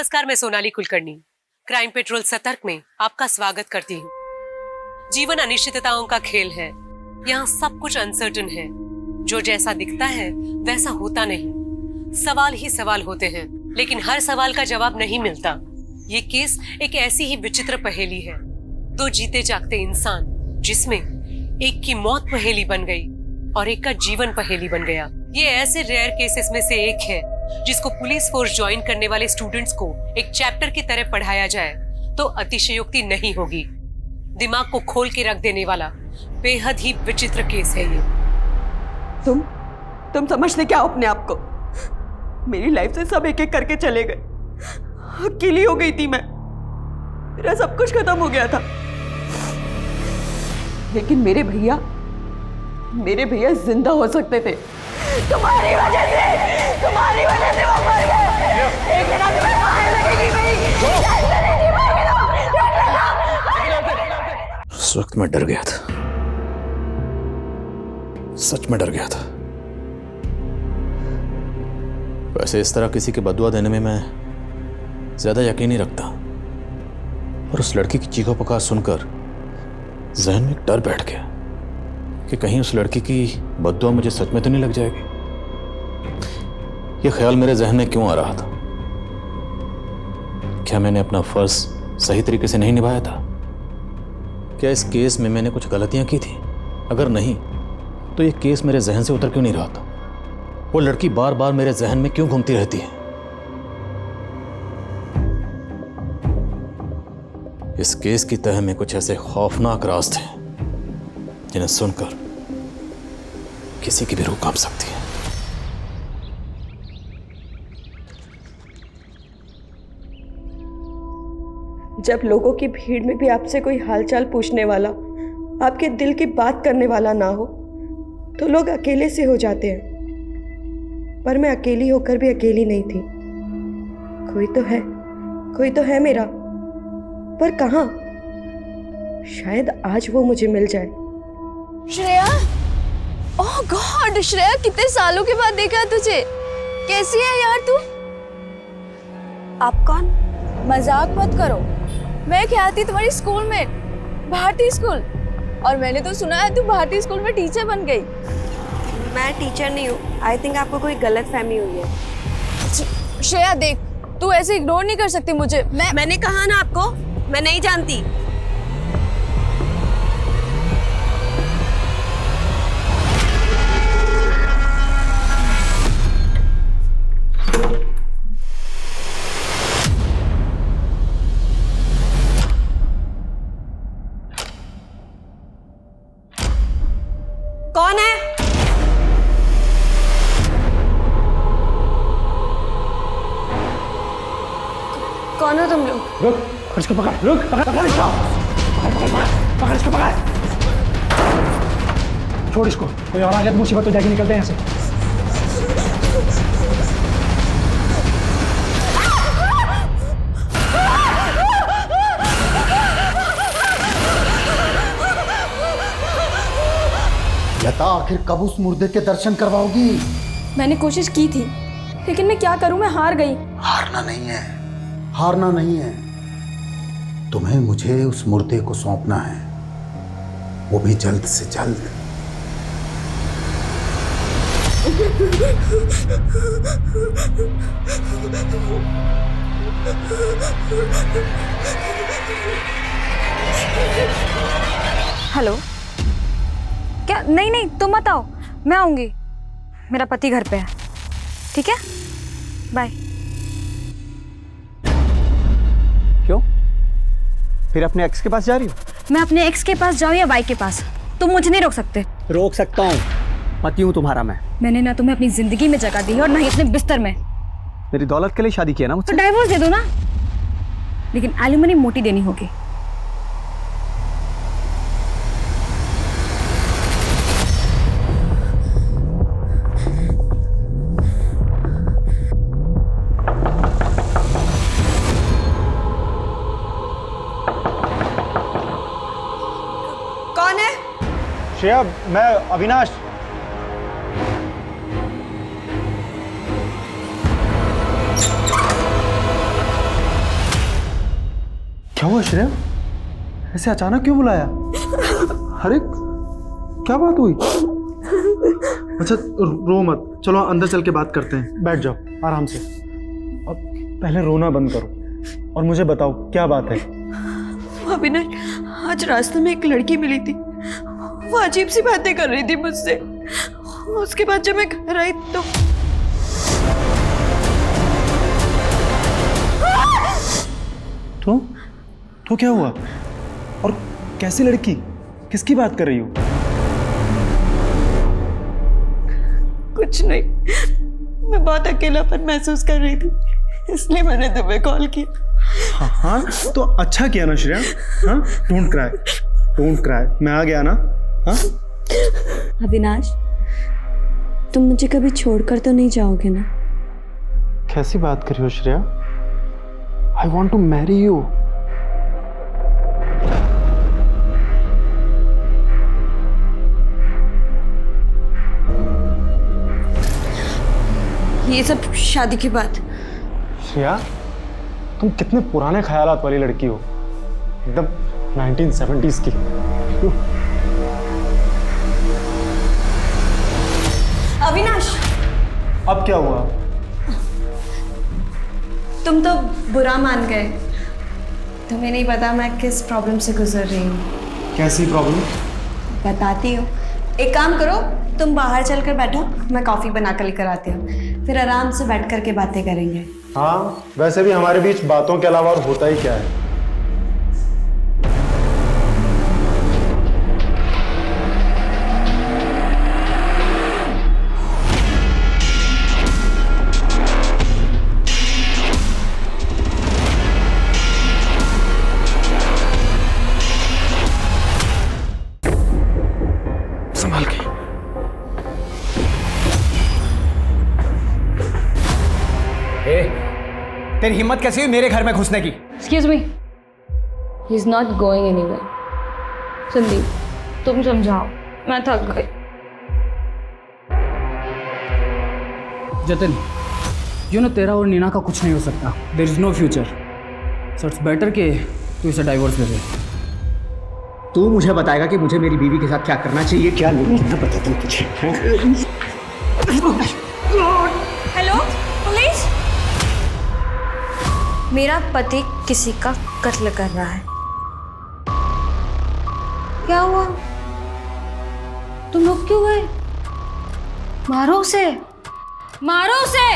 नमस्कार, मैं Sonali Kulkarni crime petrol सतर्क में आपका स्वागत करती हूँ। जीवन अनिश्चितताओं का खेल है। यहाँ सब कुछ अनसर्टन है। जो जैसा दिखता है वैसा होता नहीं। सवाल ही सवाल होते हैं, लेकिन हर सवाल का जवाब नहीं मिलता। ये केस एक ऐसी ही विचित्र पहेली है। दो जीते जागते इंसान, जिसमें एक की मौत पहेली बन गई और एक का जीवन पहेली बन गया। ये ऐसे रेयर केसेस में से एक है जिसको पुलिस फोर्स ज्वाइन करने वाले स्टूडेंट्स को एक चैप्टर की तरह पढ़ाया जाए तो अतिशयोक्ति नहीं होगी। दिमाग को खोल के रख देने वाला बेहद ही विचित्र केस है ये। तुम समझते क्या हो अपने आप को? मेरी लाइफ से सब एक एक करके चले गए। अकेली हो गई थी मैं। मेरा सब कुछ खत्म हो गया था। लेकिन मेरे भैया जिंदा हो सकते थे। तुम्हारी वजह से वो मर गए। एक दिन तुम्हें मार लगेगी भाई। उस वक्त मैं डर गया था, सच में डर गया था। वैसे इस तरह किसी के बदुआ देने में मैं ज्यादा यकीन नहीं रखता, और उस लड़की की चीखों पुकार सुनकर जहन में एक डर बैठ गया कि कहीं उस लड़की की बद्दुआ मुझे सच में तो नहीं लग जाएगी। यह ख्याल मेरे जहन में क्यों आ रहा था? क्या मैंने अपना फर्ज सही तरीके से नहीं निभाया था? क्या इस केस में मैंने कुछ गलतियां की थी? अगर नहीं तो यह केस मेरे जहन से उतर क्यों नहीं रहा था? वो लड़की बार बार मेरे जहन में क्यों घूमती रहती है? इस केस की तह में कुछ ऐसे खौफनाक राज थे जिन्हें सुनकर किसी की भी रूह कांप सकती है। जब लोगों की भीड़ में भी आपसे कोई हालचाल पूछने वाला, आपके दिल की बात करने वाला ना हो, तो लोग अकेले से हो जाते हैं। पर मैं अकेली होकर भी अकेली नहीं थी। कोई तो है मेरा, पर कहाँ? शायद आज वो मुझे मिल जाए। श्रेया, ओह गॉड श्रेया, कितने सालों के बाद देखा तुझे। कैसी है यार तू? आप कौन? मजाक मत करो। मैं क्या थी तुम्हारी स्कूल में, भारती स्कूल, और मैंने तो सुना है तू भारती स्कूल में टीचर बन गई। मैं टीचर नहीं हूँ। आई थिंक आपको कोई गलतफहमी हुई है। श्रेया देख, तू ऐसे इग्नोर नहीं कर सकती मुझे। मैंने कहा ना आपको, मैं नहीं जानती। कौन है? कौन हो तुम लोग? रुक, इसको पकड़, रुक, पकड़ इसको, पकड़ इसको, पकड़। छोड़ इसको, कोई और आ गया तो मुसीबत हो जाएगी, निकलते हैं यहाँ से। लता, आखिर कब उस मुर्दे के दर्शन करवाओगी? मैंने कोशिश की थी, लेकिन मैं क्या करूं, मैं हार गई। हारना नहीं है। तुम्हें मुझे उस मुर्दे को सौंपना है, वो भी जल्द से जल्द। हेलो, क्या? नहीं तुम मत आओ, मैं आऊंगी। मेरा पति घर पे है, ठीक है? बाय। क्यों? फिर अपने एक्स के पास जा रही हो? मैं अपने एक्स के पास जाऊँ या वाई के पास, तुम मुझे नहीं रोक सकते। रोक सकता हूँ, पति हूँ तुम्हारा मैं। मैंने ना तुम्हें अपनी जिंदगी में जगह दी है और ना ही अपने बिस्तर में। मेरी दौलत के लिए शादी किया ना मुझसे? तो डाइवोर्स दे दो ना, लेकिन एलिमनी मोटी देनी होगी। कौन है? श्रेया, मैं अविनाश। क्या हुआ श्रेया? ऐसे अचानक क्यों बुलाया? अरे क्या बात हुई? अच्छा रो मत, चलो अंदर चल के बात करते हैं। बैठ जाओ आराम से। अब पहले रोना बंद करो और मुझे बताओ क्या बात है। अविनाश, आज रास्ते में एक लड़की मिली थी। वो अजीब सी बातें कर रही थी मुझसे। उसके बाद जब मैं घर आई तो क्या हुआ? और कैसी लड़की? किसकी बात कर रही हो? कुछ नहीं, मैं बहुत अकेलापन महसूस कर रही थी, इसलिए मैंने तुम्हें कॉल किया। हाँ तो अच्छा किया ना श्रेया। हाँ, डोंट क्राई, डोंट क्राई, मैं आ गया ना। हाँ अविनाश, तुम मुझे कभी छोड़कर तो नहीं जाओगे ना? कैसी बात कर रही हो Shreya? I want to marry you. ये सब शादी के बाद। श्रेया, तुम कितने पुराने ख्यालात वाली लड़की हो, एकदम 1970s की। अविनाश, अब क्या हुआ? तुम तो बुरा मान गए। तुम्हें नहीं पता मैं किस प्रॉब्लम से गुजर रही हूँ। कैसी प्रॉब्लम? बताती हूँ। एक काम करो, तुम बाहर चलकर बैठो, मैं कॉफ़ी बना कर लेकर आती हूँ, फिर आराम से बैठ कर के बातें करेंगे। हाँ, वैसे भी हमारे बीच बातों के अलावा और होता ही क्या है। संभाल के। तेरी हिम्मत कैसी हुई मेरे घर में घुसने की? Excuse me, he is not going anywhere. Sandeep, तुम समझाओ, मैं थक गई। जतिन, यू नो तेरा और नीना का कुछ नहीं हो सकता। There is no future, so it's better कि तू इसे डाइवोर्स दे दे। तू मुझे बताएगा कि मुझे मेरी बीवी के साथ क्या करना चाहिए, क्या नहीं करना, बता तुम मुझे। हेलो पुलिस, मेरा पति किसी का कत्ल कर रहा है। क्या हुआ? तुम लोग क्यों गए? मारो उसे, मारो उसे,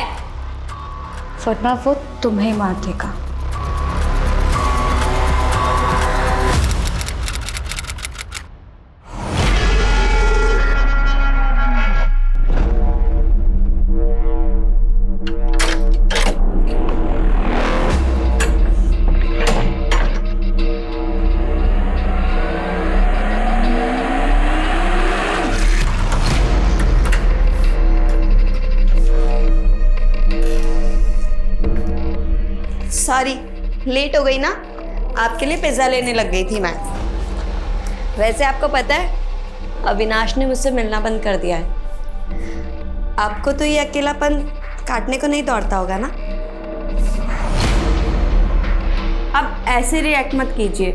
वरना वो तुम्हें मार देगा। सॉरी, लेट हो गई ना। आपके लिए पिज़्ज़ा लेने लग गई थी मैं। वैसे आपको पता है, अविनाश ने मुझसे मिलना बंद कर दिया है। आपको तो ये अकेलापन काटने को नहीं दौड़ता होगा ना? अब ऐसे रिएक्ट मत कीजिए,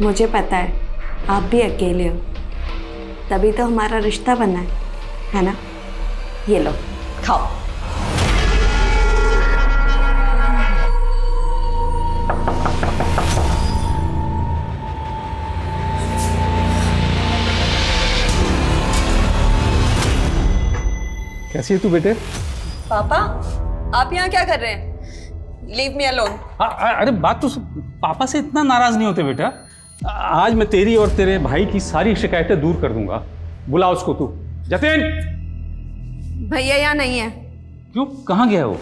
मुझे पता है आप भी अकेले हो, तभी तो हमारा रिश्ता बना है ना? ये लो, खाओ। कैसी है तू बेटे? पापा, आप यहाँ क्या कर रहे हैं? Leave me alone. अरे बात तो पापा से इतना नाराज नहीं होते बेटा। आज मैं तेरी और तेरे भाई की सारी शिकायतें दूर कर दूंगा। बुला उसको तू। जतिन, भैया यहाँ नहीं है। क्यों, कहाँ गया वो?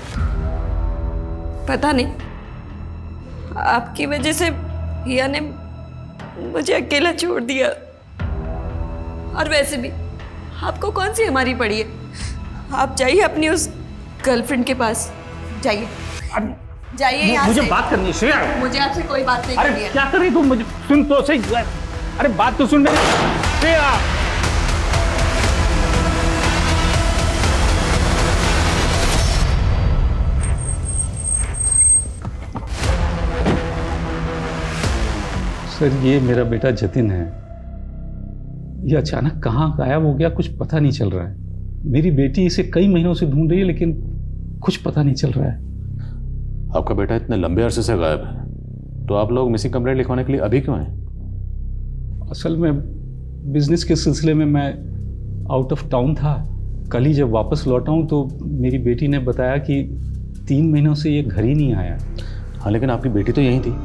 पता नहीं, आपकी वजह से भैया ने मुझे अकेला छोड़ दिया। और वैसे भी आपको कौन सी हमारी पड़ी है? आप जाइए अपनी उस गर्लफ्रेंड के पास, जाइए जाइए यहाँ मुझे से। बात करनी है श्रेया। मुझे आपसे कोई बात नहीं करनी अरे है। क्या कर रही तू? मुझे सुन तो सही। अरे बात तो सुन मेरी श्रेया। सर ये मेरा बेटा जतिन है। ये अचानक कहाँ गायब हो गया कुछ पता नहीं चल रहा है। मेरी बेटी इसे कई महीनों से ढूंढ रही है लेकिन कुछ पता नहीं चल रहा है। आपका बेटा इतने लंबे अरसे से गायब है, तो आप लोग मिसिंग कंप्लेंट लिखवाने के लिए अभी क्यों आए? असल में बिजनेस के सिलसिले में मैं आउट ऑफ टाउन था। कल ही जब वापस लौटा हूँ तो मेरी बेटी ने बताया कि 3 महीनों से ये घर ही नहीं आया। हाँ, लेकिन आपकी बेटी तो यहीं थी।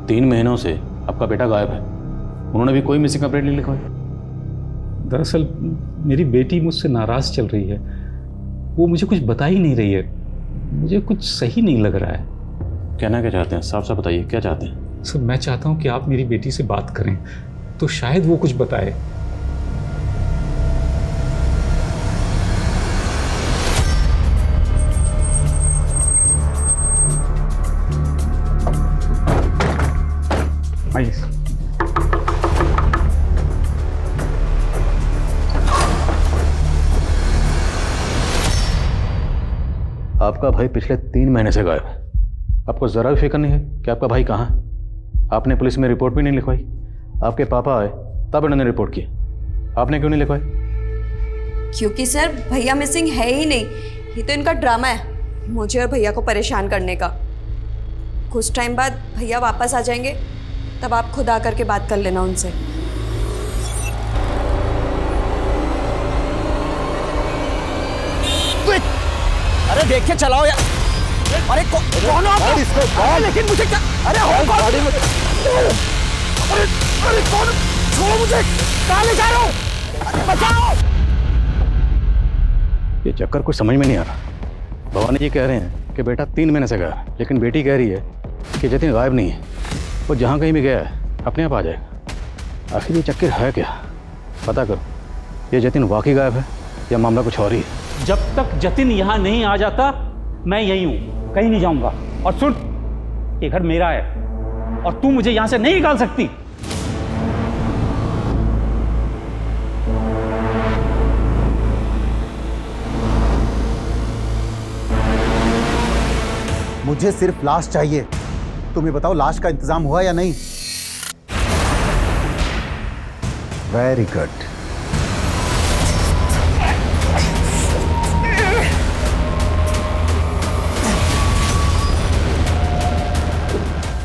3 महीनों से आपका बेटा गायब है, उन्होंने भी कोई मिसिंग कंप्लेंट नहीं लिखवाई? दरअसल मेरी बेटी मुझसे नाराज़ चल रही है। वो मुझे कुछ बता ही नहीं रही है। मुझे कुछ सही नहीं लग रहा है। कहना क्या चाहते हैं? साफ साफ बताइए, क्या चाहते हैं? सर मैं चाहता हूँ कि आप मेरी बेटी से बात करें तो शायद वो कुछ बताए। आइए। आपका भाई पिछले 3 महीने से गायब है। आपको ज़रा भी फिक्र नहीं है कि आपका भाई कहाँ है? आपने पुलिस में रिपोर्ट भी नहीं लिखवाई। आपके पापा आए तब इन्होंने रिपोर्ट की, आपने क्यों नहीं लिखवाई? क्योंकि सर भैया मिसिंग है ही नहीं। ये तो इनका ड्रामा है मुझे और भैया को परेशान करने का। कुछ टाइम बाद भैया वापस आ जाएंगे, तब आप खुद आकर के बात कर लेना उनसे। अरे देख के चलाओ यार। अरे कौन हो आप? अरे लेकिन मुझे क्या? अरे हो कौन? अरे कौन? छोड़ो मुझे। कहाँ ले जा रहे हो? बचाओ। ये चक्कर कुछ समझ में नहीं आ रहा। भवानी जी कह रहे हैं कि बेटा 3 महीने से गया है, लेकिन बेटी कह रही है कि जतिन गायब नहीं है। वो जहाँ कहीं भी गया है अपने आप आ जाएगा। आखिर ये चक्कर है क्या? पता करो, ये जतिन वाकई गायब है या मामला कुछ और ही है। जब तक जतिन यहाँ नहीं आ जाता मैं यहीं हूँ, कहीं नहीं जाऊंगा। और सुन, ये घर मेरा है और तू मुझे यहाँ से नहीं निकाल सकती। मुझे सिर्फ लाश चाहिए। तुम्हें बताओ लाश का इंतजाम हुआ या नहीं? Very good.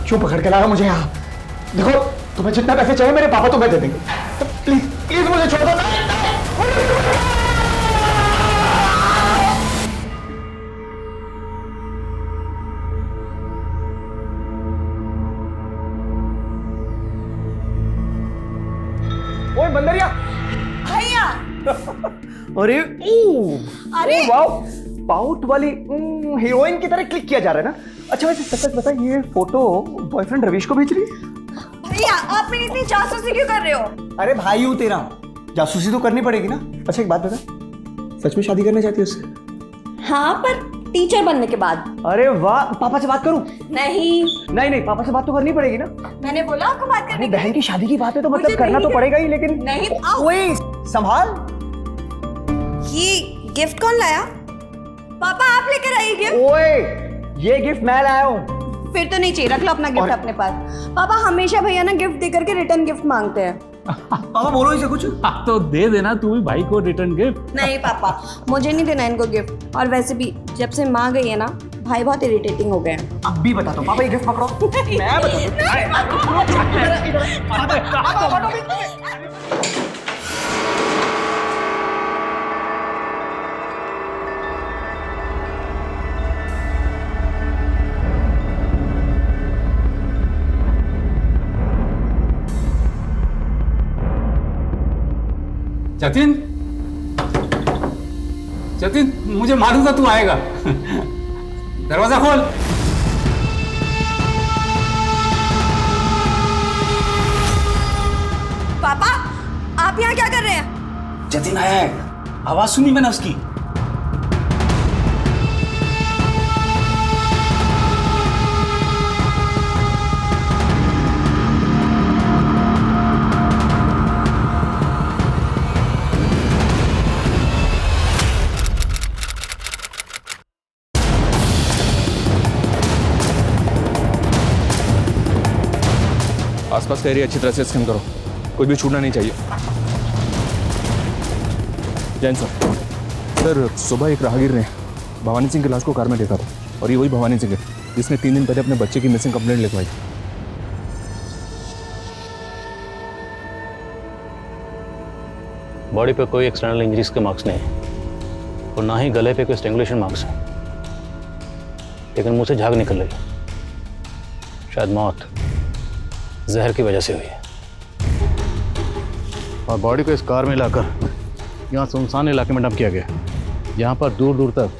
क्यों पकड़ के लाया मुझे यहाँ? देखो तुम्हें जितना पैसे चाहिए मेरे पापा तुम्हें दे देंगे, तो प्लीज प्लीज मुझे छोड़ दो। ओए बंदरिया भैया अरे अरे वाओ, पाउट वाली हीरोइन की तरह क्लिक किया जा रहा है ना। अच्छा वैसे सच सच बता, ये फोटो बॉयफ्रेंड रवीश को भेज रही है? भैया आप मेरी इतनी जासूसी क्यों कर रहे हो? अरे भाई हूँ तेरा, जासूसी तो करनी पड़ेगी ना। अच्छा एक बात बता, सच में शादी करना चाहती है उससे? हाँ पर टीचर बनने के बाद। अरे वाह, पापा से बात करूं? नहीं नहीं नहीं, पापा से बात तो करनी पड़ेगी ना। मैंने बोला आपको बात करने अरे की। बहन की शादी की बात है तो मतलब मुझे करना नहीं तो पड़ेगा ही, लेकिन नहीं, आओ। ओए संभाल। ये गिफ्ट कौन लाया? पापा आप लेकर आइए गिफ्ट। ओए ये गिफ्ट मैं लाया हूँ। फिर तो नहीं चाहिए, रख लो अपना गिफ्ट अपने पास। पापा हमेशा भैया ना गिफ्ट देकर के रिटर्न गिफ्ट मांगते हैं। पापा बोलो इसे कुछ। तो दे देना तू भी भाई को रिटर्न गिफ्ट। नहीं पापा, मुझे नहीं देना इनको गिफ्ट। और वैसे भी जब से माँ गई है ना, भाई बहुत इरिटेटिंग हो गए हैं। अब भी बताता हूँ पापा, ये गिफ्ट पकड़ो। मैं जतिन, जतिन मुझे मालूम था तू आएगा। दरवाजा खोल। पापा आप यहाँ क्या कर रहे हैं? जतिन आया है, आवाज सुनी मैंने उसकी। आसपास आसपास का एरिया अच्छी तरह से स्कैन करो, कुछ भी छूटना नहीं चाहिए। जैन सर, सुबह एक राहगीर ने भवानी सिंह की लाश को कार में देखा था, और ये वही भवानी सिंह है जिसने 3 दिन पहले अपने बच्चे की मिसिंग कंप्लेंट लिखवाई। बॉडी पे कोई एक्सटर्नल इंजरीज के मार्क्स नहीं है और ना ही गले पे कोई स्ट्रेंगुलेशन मार्क्स है, लेकिन मुंह से झाग निकल रही है। शायद मौत जहर की वजह से हुई है। और बॉडी को इस कार में लाकर यहाँ सुनसान इलाके में डंप किया गया। यहाँ पर दूर दूर तक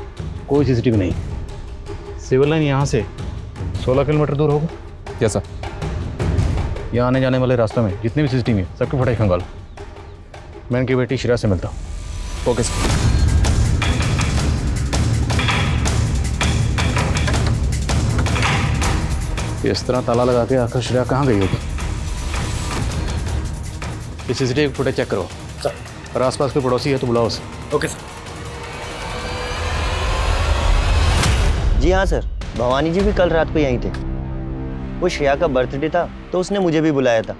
कोई सीसीटीवी नहीं। सिविल लाइन यहाँ से 16 किलोमीटर दूर होगा। कैसा? यहाँ आने जाने वाले रास्तों में जितने भी सीसीटीवी हैं सबकी फटाई खंगालो। मैं इनकी बेटी श्रेया से मिलता हूँ। Okay sir. इस तरह ताला लगा के आखिर श्रेया कहाँ गई होगी? ये सीसीटीवी फुटेज चेक करो सर, और आसपास कोई पड़ोसी है तो बुलाओ उसे। Okay sir. जी हाँ सर, भवानी जी भी कल रात को यहीं थे। वो श्रेया का बर्थडे था तो उसने मुझे भी बुलाया था।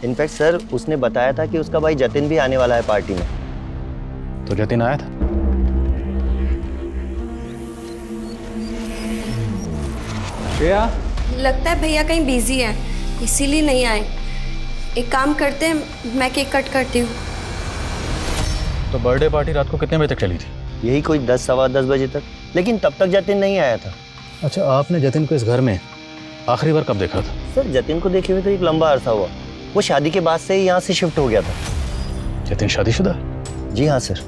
इनफैक्ट सर, उसने बताया था कि उसका भाई जतिन भी आने वाला है पार्टी में। तो जतिन आया था? श्रेया, लगता है भैया कहीं बिजी है, इसीलिए नहीं आए। एक काम करते हैं, मैं केक कट करती हूँ। तो बर्थडे पार्टी रात को कितने बजे तक चली थी? यही कोई 10 सवा 10 बजे तक, लेकिन तब तक जतिन नहीं आया था। अच्छा, आपने जतिन को इस घर में आखिरी बार कब देखा था? सर, जतिन को देखे हुए तो एक लंबा अरसा हुआ। वो शादी के बाद से ही यहाँ से शिफ्ट हो गया था। जतिन शादीशुदा? जी हाँ सर,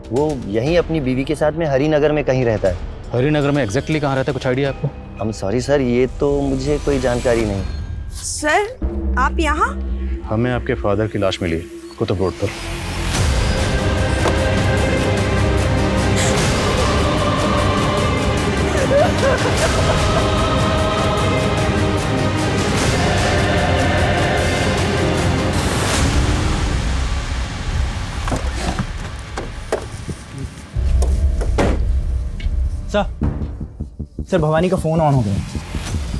वो यहीं अपनी बीवी के साथ में हरिनगर में कहीं रहता है। हरिनगर में एग्जैक्टली कहाँ रहता है, कुछ आइडिया आपको? आई एम सॉरी सर, ये तो मुझे कोई जानकारी नहीं। सर, आप यहाँ? हमें आपके फादर की लाश मिली कुतुब रोड पर। सर, भवानी का फ़ोन ऑन हो गया,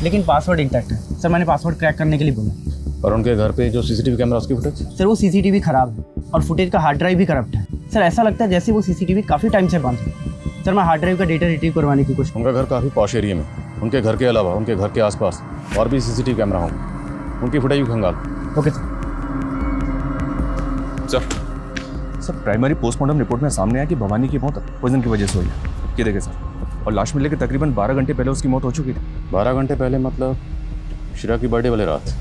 लेकिन पासवर्ड इंटैक्ट है। सर, मैंने पासवर्ड क्रैक करने के लिए बोला। और उनके घर पे जो सीसीटीवी कैमरा उसकी फुटेज? सर, वो सीसीटीवी खराब है और फुटेज का हार्ड ड्राइव भी करप्ट है। सर, ऐसा लगता है जैसे वो सीसीटीवी काफ़ी टाइम से बंद है। सर, मैं हार्ड ड्राइव का डेटा रिट्रीव करवाने की कोशिश। उनका घर काफ़ी पॉश एरिया में, उनके घर के अलावा उनके घर के आसपास और भी सीसीटीवी कैमरा होंगे, उनकी फुटेज भी खंगाल। Okay sir. Sir, primary postmortem report में सामने आया कि भवानी की मौत पॉइजन की वजह से हुई है। ये देखें सर, और लाश मिलने के तकरीबन 12 घंटे पहले उसकी मौत हो चुकी थी। 12 घंटे पहले मतलब श्रेया की बर्थडे वाले रात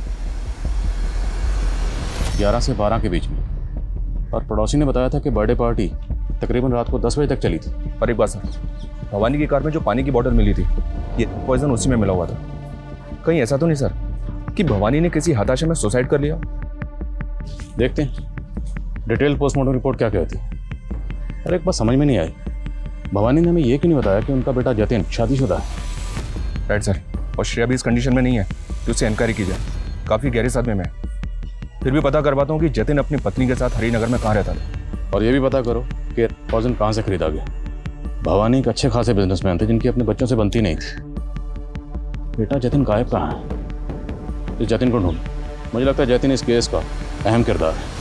11 से 12 के बीच में। और पड़ोसी ने बताया था कि बर्थडे पार्टी तकरीबन रात को 10 बजे तक चली थी। और एक बात सर, भवानी की कार में जो पानी की बोतल मिली थी, ये पॉइजन उसी में मिला हुआ था। कहीं ऐसा तो नहीं सर कि भवानी ने किसी हताशा में सुसाइड कर लिया? देखते हैं डिटेल पोस्टमार्टम रिपोर्ट क्या कहती है। अरे एक बात समझ में नहीं आई, भवानी ने हमें ये क्यों नहीं बताया कि उनका बेटा जतिन शादीशुदा है? राइट सर, और श्रेया भी इस कंडीशन में नहीं है कि उससे इंक्वायरी की जाए। काफ़ी गहरे सदमे में है। फिर भी पता करवाता हूँ कि जतिन अपनी पत्नी के साथ हरिनगर में कहाँ रहता था। और ये भी पता करो कि पॉइजन कहाँ से खरीदा गया। भवानी एक अच्छे खासे बिजनेसमैन थे जिनकी अपने बच्चों से बनती नहीं थी। बेटा जतिन गायब कहाँ है? इस जतिन को ढूंढो। मुझे लगता है जतिन इस केस का अहम किरदार है।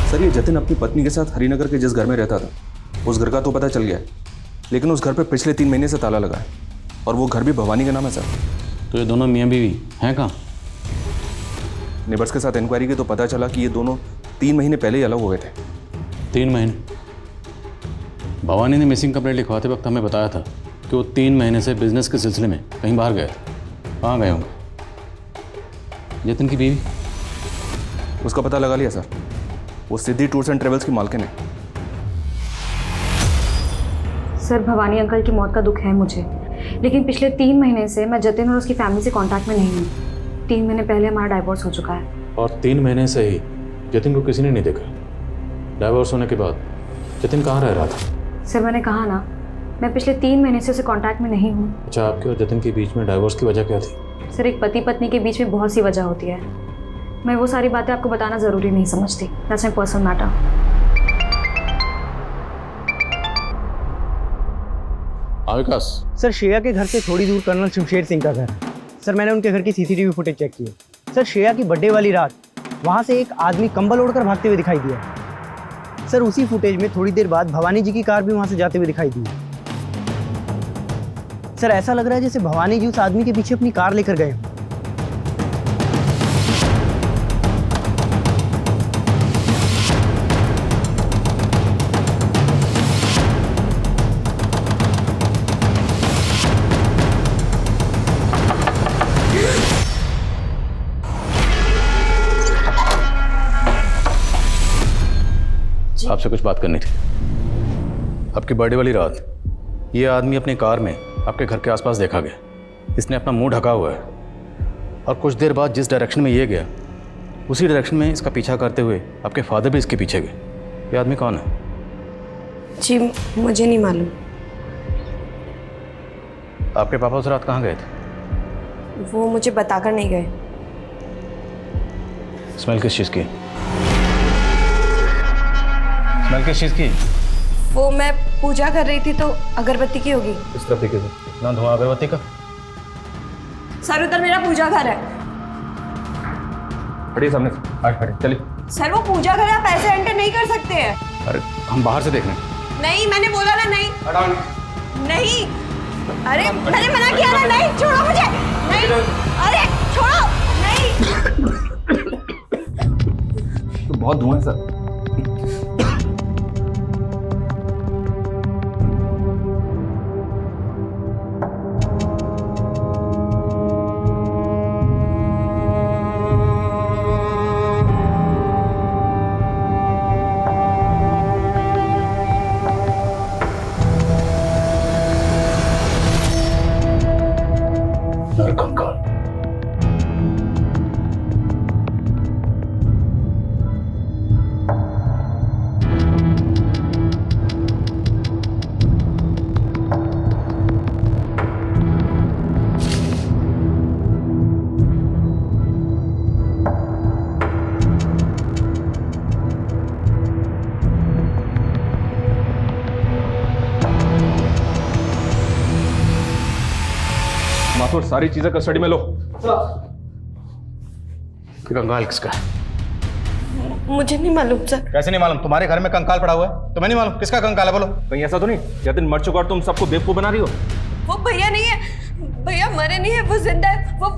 सर, ये जतिन अपनी पत्नी के साथ हरिनगर के जिस घर में रहता था, उस घर का तो पता चल गया है, लेकिन उस घर पे पिछले 3 महीने से ताला लगा है, और वो घर भी भवानी के नाम है सर। तो ये दोनों मियाँ बीवी हैं कहाँ? नेबर्स के साथ इंक्वायरी की तो पता चला कि ये दोनों 3 महीने पहले ही अलग हो गए थे। 3 महीने? भवानी ने मिसिंग कंप्लेंट लिखवाते वक्त हमें बताया था कि वो 3 महीने से बिजनेस के सिलसिले में कहीं बाहर गए थे। कहाँ गए होंगे? जतिन की बीवी? उसका पता लगा लिया सर, वो सिद्धि टूर्स एंड ट्रेवल्स की मालकिन है। सर, भवानी अंकल की मौत का दुख है मुझे, लेकिन पिछले 3 महीने से मैं जतिन और उसकी फैमिली से कांटेक्ट में नहीं हूँ। 3 महीने पहले हमारा डाइवोर्स हो चुका है। और 3 महीने से ही जतिन को किसी ने नहीं देखा। डाइवोर्स होने के बाद जतिन कहाँ रह रहा था? सर, मैंने कहा ना, मैं पिछले 3 महीने से उसे कांटेक्ट में नहीं हूँ। अच्छा, आपके और जतिन के बीच में डाइवोर्स की वजह क्या थी? सर, एक पति पत्नी के बीच में बहुत सी वजह होती है, मैं वो सारी बातें आपको बताना ज़रूरी नहीं समझती। That's my personal matter. हाँ विकास। सर श्रेया के घर से थोड़ी दूर कर्नल शमशेर सिंह का घर है। सर मैंने उनके घर की सीसीटीवी फुटेज चेक की है। सर श्रेया की बर्थडे वाली रात वहाँ से एक आदमी कंबल ओढ़कर भागते हुए दिखाई दिया। सर उसी फुटेज में थोड़ी देर बाद भवानी जी की कार भी वहाँ से जाते हुए दिखाई दी। सर ऐसा लग रहा है जैसे भवानी जी उस आदमी के पीछे अपनी कार लेकर गए हों। आपसे कुछ बात करनी थी। आपकी बर्थडे वाली रात ये आदमी अपनी कार में आपके घर के आसपास देखा गया। इसने अपना मुंह ढका हुआ है और कुछ देर बाद जिस डायरेक्शन में ये गया उसी डायरेक्शन में इसका पीछा करते हुए आपके फादर भी इसके पीछे गए। ये आदमी कौन है? जी मुझे नहीं मालूम। आपके पापा उस रात कहाँ गए थे? वो मुझे बताकर नहीं गए। स्मेल किस चीज़ की? स्मेल किस चीज़ की? वो मैं पूजा कर रही थी तो अगरबत्ती की होगी। किस तरह तरीके से? ना धुआं अगरबत्ती का? सर उधर मेरा पूजा घर है। खड़िए सामने से, आज खड़े चलिए। सर वो पूजा घर है, आप ऐसे एंटर नहीं कर सकते हैं। अरे हम बाहर से देख लें। नहीं मैंने बोला ना नहीं। नहीं अरे मैंने मना किया ना। नहीं छोड़ो मुझे। नहीं अरे छोड़ो। नहीं तो बहुत धुआं है सर। माथुर सारी चीजें कस्टडी में लो। कंकाल किसका है? मुझे नहीं मालूम सर। कैसे नहीं मालूम? तुम्हारे घर में कंकाल पड़ा हुआ है, तुम्हें नहीं मालूम किसका कंकाल है? बोलो। कहीं ऐसा तो नहीं जतिन मर चुका और तुम सबको बेवकूफ बना रही हो? वो भैया नहीं है, भैया मरे नहीं है, वो जिंदा है। वो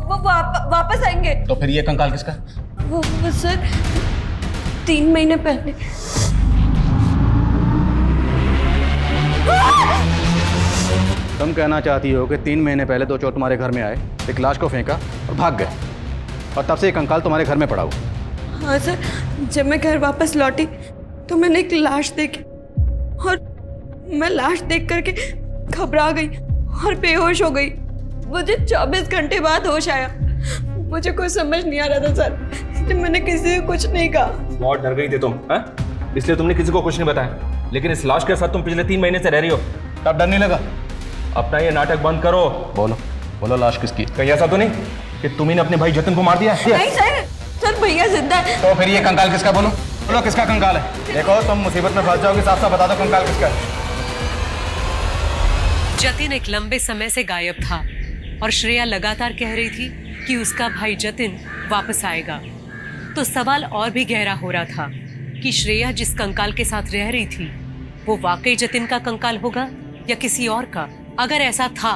वापस आएंगे। तो फिर ये कंकाल किसका? वो सर 3 महीने पहले। तुम कहना चाहती हो कि 3 महीने पहले 2 चोर तुम्हारे घर में आए, एक लाश को फेंका और भाग गए, और तब से ये कंकाल तुम्हारे घर में पड़ा हुआ? हाँ सर, जब मैं घर वापस लौटी तो मैंने एक लाश देखी और मैं लाश देख करके घबरा गई और बेहोश हो गई। मुझे 24 घंटे बाद होश आया। मुझे कुछ समझ नहीं आ रहा था सर, मैंने किसी को कुछ नहीं कहा। बहुत डर गई थी तुम, हैं? इसलिए तुमने किसी को कुछ नहीं बताया। लेकिन इस लाश के साथ तुम पिछले 3 महीने से रह रही हो, तब डर नहीं लगा? अपना ये नाटक बंद करो। बोलो बोलो, लाश किसकी? कहीं ऐसा तो नहीं कि तुम ही ने अपने भाई जतिन को मार दिया है? नहीं सर भैया जिंदा है। तो फिर ये कंकाल किसका? बोलो बोलो, किसका कंकाल है? देखो तुम मुसीबत में फंस जाओगे, साफ साफ बता दो कंकाल किसका है। जतिन एक लंबे समय से गायब था और श्रेया लगातार कह रही थी कि उसका भाई जतिन वापस आएगा। तो सवाल और भी गहरा हो रहा था कि श्रेया जिस कंकाल के साथ रह रही थी वो वाकई जतिन का कंकाल होगा या किसी और का? अगर ऐसा था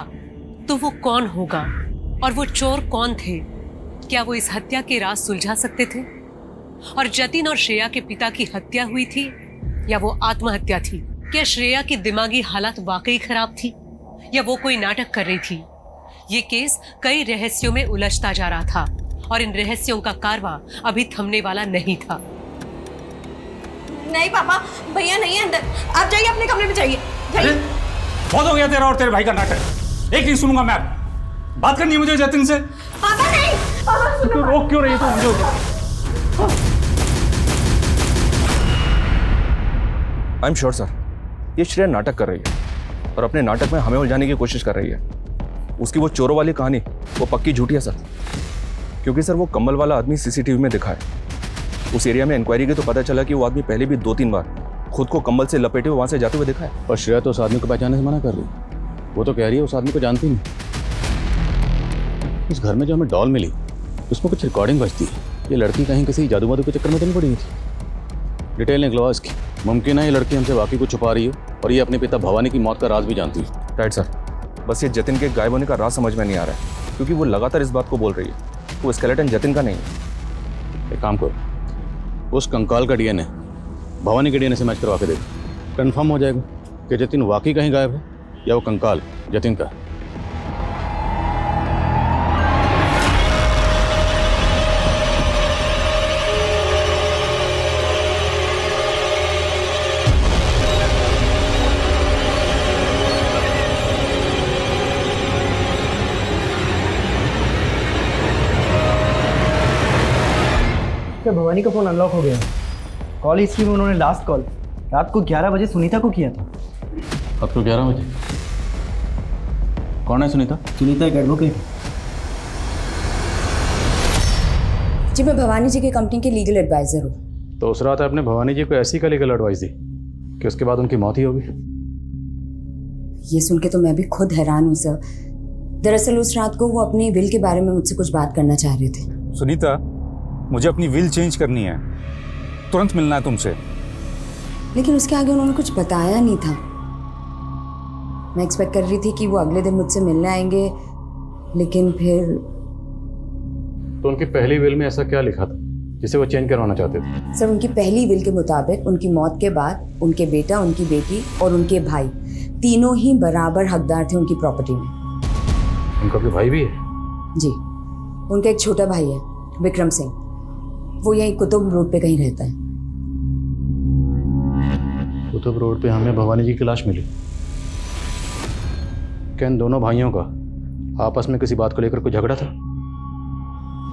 तो वो कौन होगा और वो चोर कौन थे? क्या वो इस हत्या के राज सुलझा सकते थे? और जतिन और श्रेया के पिता की हत्या हुई थी या वो आत्महत्या थी? क्या श्रेया की दिमागी हालत वाकई खराब थी या वो कोई नाटक कर रही थी? ये केस कई रहस्यों में उलझता जा रहा था और इन रहस्यों का कारवां अभी थमने वाला नहीं था। नहीं पापा, भैया नहीं है अंदर। आप जाइए अपने कमरे में, जाइए जाइए। बहुत हो गया तेरा और तेरे भाई का नाटक। एक नहीं सुनूंगा मैं। बात करनी है मुझे जतिन से। पापा नहीं, पापा सुनो। तो रोक क्यों रही है तू मुझे? आई एम श्योर सर, ये श्रेया नाटक कर रही है और अपने नाटक में हमें उलझाने की कोशिश कर रही है। उसकी वो चोरों वाली कहानी वो पक्की झूठी है सर। क्योंकि सर वो कम्बल वाला आदमी सीसीटीवी में दिखा है। उस एरिया में इंक्वायरी की तो पता चला कि वो आदमी पहले भी 2-3 बार खुद को कम्बल से लपेटे हुए वहाँ से जाते हुए दिखा है। और श्रेया तो उस आदमी को पहचानने से मना कर रही है। वो तो कह रही है उस आदमी को जानती नहीं। उस घर में जो हमें डॉल मिली उसमें कुछ रिकॉर्डिंग बजती है। ये लड़की कहीं किसी जादू वादू के चक्कर में तो नहीं पड़ी थी। डिटेल निकलवा इसकी। मुमकिन है ये लड़की हमसे वाकई कुछ छुपा रही हो और ये अपने पिता भवानी की मौत का राज भी जानती है। राइट सर, बस ये जतिन के गायब होने का राज समझ में नहीं आ रहा है, क्योंकि वो लगातार इस बात को बोल रही है वो स्केलेटन जतिन का नहीं है। एक काम करो, उस कंकाल का डीएनए भवानी के डीएनए से मैच करवा के देखो। कंफर्म हो जाएगा कि जतिन वाकई कहीं गायब है या वो कंकाल जतिन का। क्या भवानी का फ़ोन अनलॉक हो गया है? कॉल हिस्ट्री में उन्होंने लास्ट कॉल रात को 11 बजे सुनीता को किया था। अब तो 11 बजे। कौन है सुनीता? सुनीता एक एडवोकेट। जी मैं भवानी जी की कंपनी के लीगल एडवाइज़र हूँ। तो उस रात आपने भवानी जी को ऐसी का लीगल एडवाइस दी कि उसके बाद उनकी मौत ही होगी? ये सुन के तो मैं भी खुद हैरान हूँ सर। दरअसल उस रात को वो अपनी विल के बारे में मुझसे कुछ बात करना चाह रहे थे। सुनीता, मुझे अपनी विल चेंज करनी है, तुरंत मिलना है तुमसे। लेकिन उसके आगे उन्होंने कुछ बताया नहीं था। मैं एक्सपेक्ट कर रही थी कि वो अगले दिन मुझसे मिलने आएंगे, लेकिन फिर। तो उनकी पहली विल में ऐसा क्या लिखा था जिसे वो चेंज करवाना चाहते थे? सर उनकी पहली विल के मुताबिक उनकी मौत के बाद उनके बेटा, उनकी बेटी और उनके भाई तीनों ही बराबर हकदार थे उनकी प्रॉपर्टी में। उनका कोई भाई भी है? जी, उनका एक छोटा भाई है विक्रम सिंह। वो यहीं कुतुब रोड पे कहीं रहता है। कुतुब रोड पे हमें भवानी जी की लाश मिली। क्या इन दोनों भाइयों का आपस में किसी बात को लेकर कोई झगड़ा था?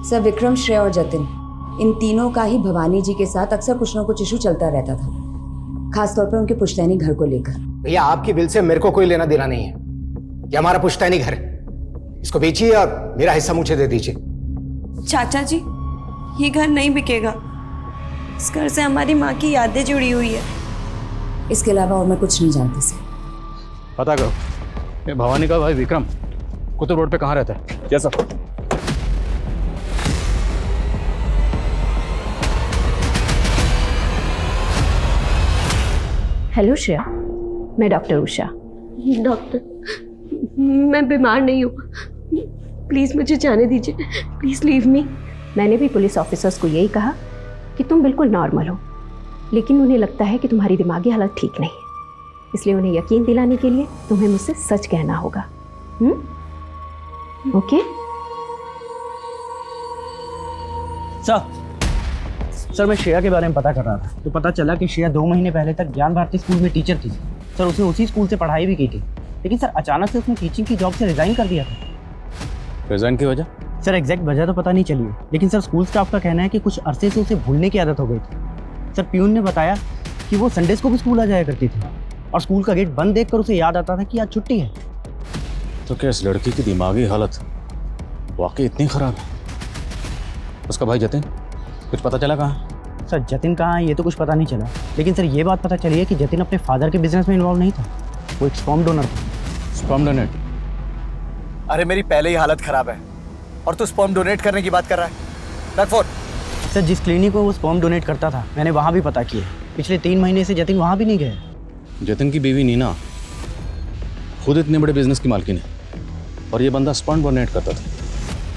सर विक्रम, श्रेया और जतिन, इन तीनों का ही भवानी जी के साथ अक्सर कुछ ना कुछ इशू चलता रहता था, खासतौर पर उनके पुश्तैनी घर को लेकर। भैया आपकी बिल से मेरे को कोई लेना देना नहीं है। ये हमारा पुश्तैनी घर है, इसको बेचिए और मेरा हिस्सा मुझे दे दीजिए। चाचा जी, ये घर नहीं बिकेगा। इस घर से हमारी माँ की यादें जुड़ी हुई है। इसके अलावा और मैं कुछ नहीं जानती सर। पता करो, ये भवानी का भाई विक्रम कुतुब रोड पे कहाँ रहता है? Yes sir. हेलो श्रेया, मैं डॉक्टर उषा। डॉक्टर, मैं बीमार नहीं हूँ, प्लीज़ मुझे जाने दीजिए, प्लीज़ लीव मी। मैंने भी पुलिस ऑफिसर्स को यही कहा कि तुम बिल्कुल नॉर्मल हो, लेकिन उन्हें लगता है कि तुम्हारी दिमागी हालत ठीक नहीं है, इसलिए उन्हें यकीन दिलाने के लिए तुम्हें मुझसे सच कहना होगा। ओके? सर मैं श्रेया के बारे में पता कर रहा था, तो पता चला कि श्रेया 2 महीने पहले तक ज्ञान भारती स्कूल में टीचर थी। सर उसने उसी स्कूल से पढ़ाई भी की थी, लेकिन सर अचानक से उसने टीचिंग की जॉब से रिजाइन कर दिया था। रिजाइन की वजह? सर एग्जैक्ट वजह तो पता नहीं चली है, लेकिन सर स्कूल स्टाफ का कहना है कि कुछ अरसे से उसे भूलने की आदत हो गई थी। सर प्यून ने बताया कि वो संडेज को भी स्कूल आ जाया करती थी और स्कूल का गेट बंद देखकर उसे याद आता था कि आज छुट्टी है। तो क्या इस लड़की की दिमागी हालत वाकई इतनी खराब है? उसका भाई जतिन, कुछ पता चला कहाँ? सर जतिन कहाँ है ये तो कुछ पता नहीं चला, लेकिन सर ये बात पता चली है कि जतिन अपने फादर के बिजनेस में इन्वॉल्व नहीं था, वो एक स्पर्म डोनर था। Sperm donate? अरे मेरी पहले ही हालत खराब है और तू स्पर्म डोनेट करने की बात कर रहा है? रख फोन। सर जिस क्लिनिक को वो स्पर्म डोनेट करता था मैंने वहाँ भी पता किया, पिछले 3 महीने से जतिन वहाँ भी नहीं गया। जतिन की बीवी नीना खुद इतने बड़े बिजनेस की मालकिन है और ये बंदा स्पर्म डोनेट करता था।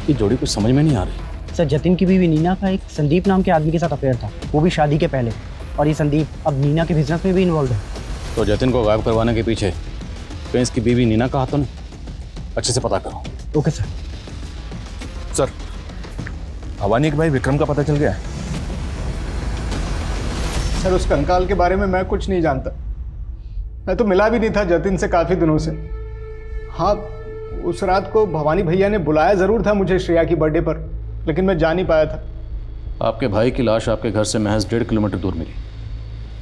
ये जोड़ी कुछ समझ में नहीं आ रही। सर जतिन की बीवी नीना का एक संदीप नाम के आदमी के साथ अफेयर था, वो भी शादी के पहले, और ये संदीप अब नीना के बिजनेस में भी इन्वॉल्व है। तो जतिन को गायब करवाने के पीछे कहीं इसकी बीवी नीना का हाथ तो नहीं? अच्छे से पता करो। Okay sir. सर भवानी के भाई विक्रम का पता चल गया है? सर उस कंकाल के बारे में मैं कुछ नहीं जानता, मैं तो मिला भी नहीं था जतिन से काफ़ी दिनों से। हाँ, उस रात को भवानी भैया ने बुलाया ज़रूर था मुझे श्रेया की बर्थडे पर, लेकिन मैं जा नहीं पाया था। आपके भाई की लाश आपके घर से महज 1.5 किलोमीटर दूर मिली।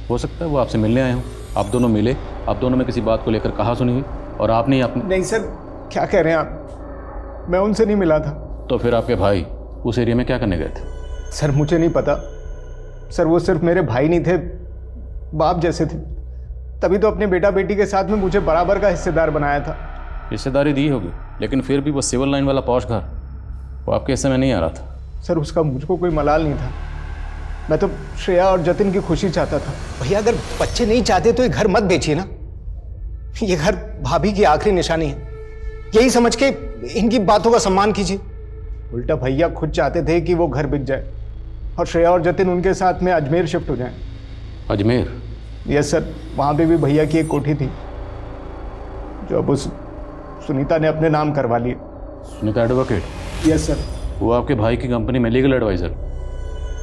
हो सकता है वो आपसे मिलने आए हों, आप दोनों मिले, आप दोनों में किसी बात को लेकर कहा सुनी हुई और आपने अपने। नहीं सर, क्या कह रहे हैं आप? मैं उनसे नहीं मिला था। तो फिर आपके भाई उस एरिया में क्या करने गए थे? सर मुझे नहीं पता सर, वो सिर्फ मेरे भाई नहीं थे, बाप जैसे थे। तभी तो अपने बेटा बेटी के साथ में मुझे बराबर का हिस्सेदार बनाया था। हिस्सेदारी दी होगी, लेकिन फिर भी वो सिविल लाइन वाला पॉश घर वो आपके हिस्से में नहीं आ रहा था। सर उसका मुझको कोई मलाल नहीं था। मैं तो श्रेया और जतिन की खुशी चाहता था। भैया अगर बच्चे नहीं चाहते तो ये घर मत बेचिए ना। ये घर भाभी की आखिरी निशानी है, यही समझ के इनकी बातों का सम्मान कीजिए। उल्टा भैया खुद चाहते थे कि वो घर बिक जाए और श्रेया और जतिन उनके साथ में अजमेर शिफ्ट हो जाएं। अजमेर? यस सर, वहाँ पे भी भैया की एक कोठी थी जो अब उस सुनीता ने अपने नाम करवा ली। सुनीता एडवोकेट? Yes sir. वो आपके भाई की कंपनी में लीगल एडवाइजर।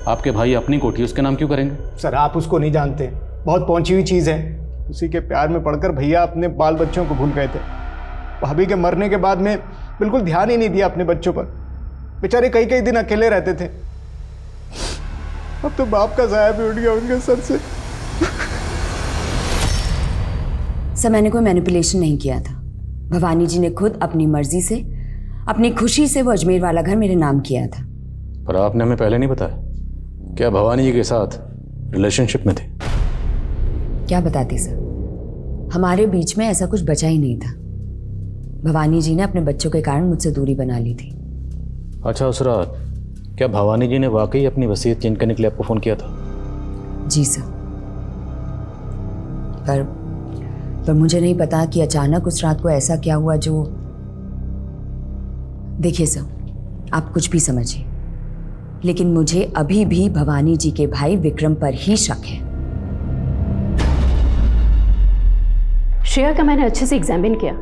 आपके भाई अपनी कोठी उसके नाम क्यों करेंगे? सर आप उसको नहीं जानते, बहुत पहुंची हुई चीज़ है। उसी के प्यार में पड़कर भैया अपने बाल बच्चों को भूल गए थे। भाभी के मरने के बाद में बिल्कुल ध्यान ही नहीं दिया अपने बच्चों पर। बेचारे कई कई दिन अकेले रहते थे। अब तो बाप का साया भी उठ गया उनके सर से। सर मैंने कोई मैनिपुलेशन नहीं किया था। भवानी जी ने खुद अपनी मर्जी से, अपनी खुशी से वो अजमेर वाला घर मेरे नाम किया था। पर आपने हमें पहले नहीं बताया। क्या भवानी जी के साथ रिलेशनशिप में थे? क्या बताती सर, हमारे बीच में ऐसा कुछ बचा ही नहीं था। भवानी जी ने अपने बच्चों के कारण मुझसे दूरी बना ली थी। अच्छा उस रात क्या भवानी जी ने वाकई अपनी वसीयत चेंज करने के लिए आपको फ़ोन किया था? जी सर, पर मुझे नहीं पता कि अचानक उस रात को ऐसा क्या हुआ जो। देखिए सर, आप कुछ भी समझिए, लेकिन मुझे अभी भी भवानी जी के भाई विक्रम पर ही शक है। श्रेया का मैंने अच्छे से एग्जामिन किया,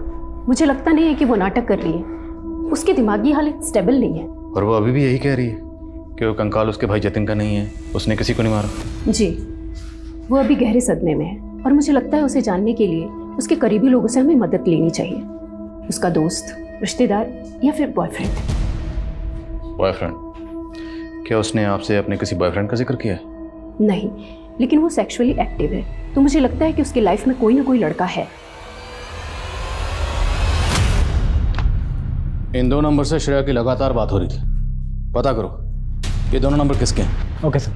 मुझे लगता नहीं है कि वो नाटक कर रही है। उसकी दिमागी हालत स्टेबल नहीं है। और वो अभी भी यही कह रही है कि वो कंकाल उसके भाई जतिन का नहीं है, उसने किसी को नहीं मारा। जी, वो अभी गहरे सदमे में है और मुझे लगता है उसे जानने के लिए उसके करीबी लोगों से हमें मदद लेनी चाहिए। उसका दोस्त, रिश्तेदार या फिर बॉयफ्रेंड। बॉयफ्रेंड? क्या उसने आपसे अपने किसी बॉयफ्रेंड का जिक्र किया है? नहीं, लेकिन वो सेक्सुअली एक्टिव है, तो मुझे लगता है कि उसकी लाइफ में कोई ना कोई लड़का है। इन दो नंबर से श्रेया की लगातार बात हो रही थी, पता करो ये दोनों नंबर किसके हैं। Okay sir.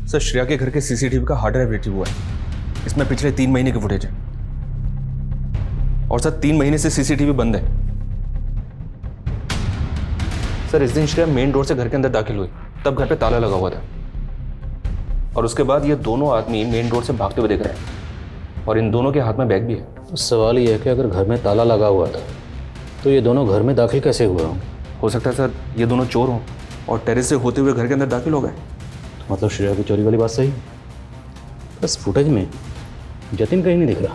सर श्रेया के घर के सीसीटीवी का हार्ड ड्राइव रिट्रीव हुआ है। इसमें पिछले 3 महीने की फुटेज है। और सर 3 महीने से सीसीटीवी बंद है। सर इस दिन श्रेया मेन डोर से घर के अंदर दाखिल हुई, तब घर पे ताला लगा हुआ था। और उसके बाद ये दोनों आदमी मेन डोर से भागते हुए दिख रहे हैं और इन दोनों के हाथ में बैग भी है। सवाल ये है कि अगर घर में ताला लगा हुआ था तो ये दोनों घर में दाखिल कैसे हुए होंगे? हो सकता है सर ये दोनों चोर हों और टेरेस से होते हुए घर के अंदर दाखिल हो गए। तो मतलब श्रेया की चोरी वाली बात सही है। बस फुटेज में जतिन कहीं नहीं दिख रहा।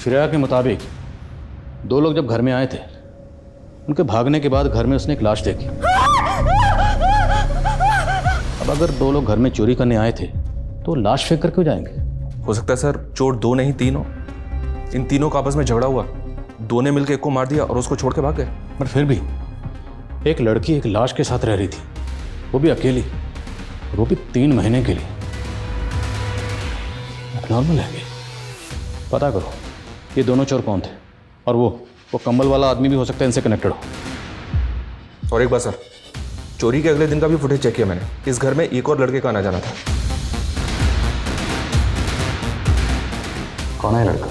श्रेया के मुताबिक 2 लोग जब घर में आए थे, उनके भागने के बाद घर में उसने एक लाश देखी। अब अगर 2 लोग घर में चोरी करने आए थे तो लाश फेंक कर क्यों जाएंगे? हो सकता है सर चोर 2 नहीं 3 हो। इन तीनों का आपस में झगड़ा हुआ, 2 ने मिलकर एक को मार दिया और उसको छोड़ के भाग गए। पर फिर भी एक लड़की एक लाश के साथ रह रही थी, वो भी अकेली, वो भी 3 महीने के लिए। नॉर्मल है? पता करो ये दोनों चोर कौन थे, और वो कंबल वाला आदमी भी हो सकता है इनसे कनेक्टेड हो। और एक बात सर, चोरी के अगले दिन का भी फुटेज चेक किया मैंने। इस घर में एक और लड़के का आना जाना था। कौन है लड़का?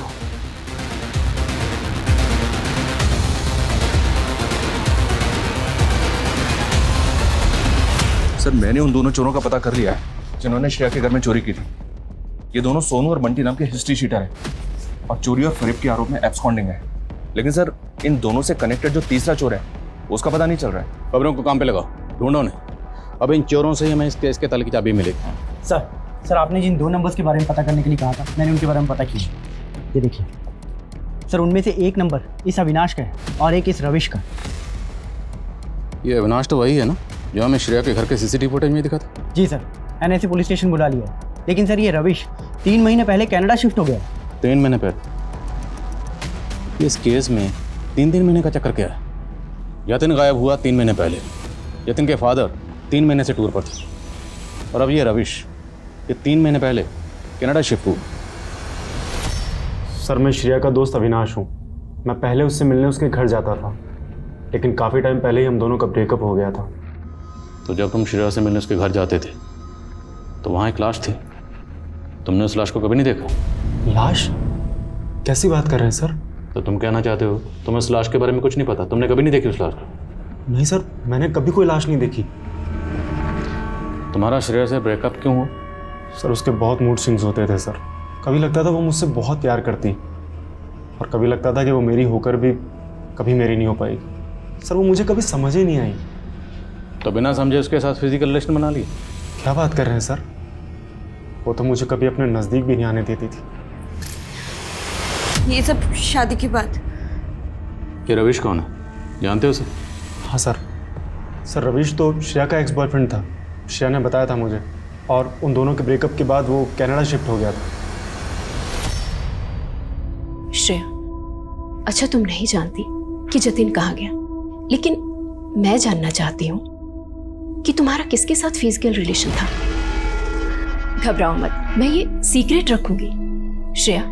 सर मैंने उन दोनों चोरों का पता कर लिया है जिन्होंने श्रेया के घर में चोरी की थी। ये दोनों सोनू और बंटी नाम के हिस्ट्री शीटर हैं और चोरी और फरेब के आरोप में एब्सकॉन्डिंग है। लेकिन सर इन दोनों से कनेक्टेड जो तीसरा चोर है उसका पता नहीं चल रहा है। खबरों को काम पे लगाओ, ढूंढो ने। अब इन चोरों से ही हमें इस केस के ताले की चाबी मिलेगी। सर आपने जिन 2 नंबर्स के बारे में पता करने के लिए कहा था, मैंने उनके बारे में पता किया। ये देखिए सर, उनमें से एक नंबर इस अविनाश का है और एक इस रविश का। ये अविनाश तो वही है ना जो हमें श्रेया के घर के सीसीटीवी फुटेज में दिखा था? जी सर, NSA पुलिस स्टेशन बुला लिया है। लेकिन सर ये रविश 3 महीने पहले कनाडा शिफ्ट हो गया। 3 महीने पहले? इस केस में 3 महीने का चक्कर क्या है? जतिन गायब हुआ 3 महीने पहले, जतिन के फादर 3 महीने से टूर पर थे, और अब ये रविश ये 3 महीने पहले कनाडा शिफ्ट हुआ। सर मैं श्रेया का दोस्त अविनाश हूँ। मैं पहले उससे मिलने उसके घर जाता था। लेकिन काफ़ी टाइम पहले ही हम दोनों का ब्रेकअप हो गया था। तो जब तुम श्रेया से मिलने उसके घर जाते थे तो वहाँ एक लाश थी, तुमने उस लाश को कभी नहीं देखा? लाश? कैसी बात कर रहे हैं सर? तो तुम कहना चाहते हो तुम्हें उस लाश के बारे में कुछ नहीं पता, तुमने कभी नहीं देखी उस लाश को? नहीं सर, मैंने कभी कोई लाश नहीं देखी। तुम्हारा श्रेया से ब्रेकअप क्यों हुआ? सर उसके बहुत मूड स्विंग्स होते थे सर। कभी लगता था वो मुझसे बहुत प्यार करती और कभी लगता था कि वो मेरी होकर भी कभी मेरी नहीं हो पाएगी। सर वो मुझे कभी समझ ही नहीं आई। तो बिना समझे उसके साथ फिजिकल रिलेशन बना ली? क्या बात कर रहे हैं सर? वो तो मुझे कभी अपने नज़दीक भी नहीं आने देती थी। ये सब शादी के बाद। कि रविश कौन है, जानते हो उसे? हाँ सर। सर रविश तो श्रेया का एक्स बॉयफ्रेंड था, श्रेया ने बताया था मुझे, और उन दोनों के ब्रेकअप के बाद वो कनाडा शिफ्ट हो गया था। श्रेया, अच्छा तुम नहीं जानती कि जतिन कहाँ गया, लेकिन मैं जानना चाहती हूँ कि तुम्हारा किसके साथ फिजिकल रिलेशन था। घबराओ मत, मैं ये सीक्रेट रखूंगी। श्रेया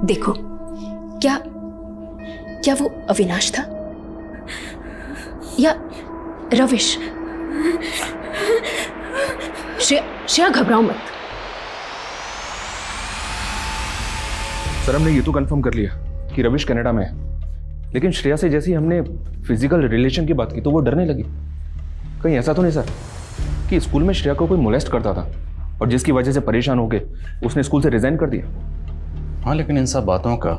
देखो, क्या वो अविनाश था या रविश? श्रेया घबराओ मत। सर हमने ये तो कंफर्म कर लिया कि रविश कनाडा में है, लेकिन श्रेया से जैसे ही हमने फिजिकल रिलेशन की बात की तो वो डरने लगी। कहीं ऐसा तो नहीं सर कि स्कूल में श्रेया को कोई मोलेस्ट करता था और जिसकी वजह से परेशान होकर उसने स्कूल से रिजाइन कर दिया? हाँ, लेकिन इन सब बातों का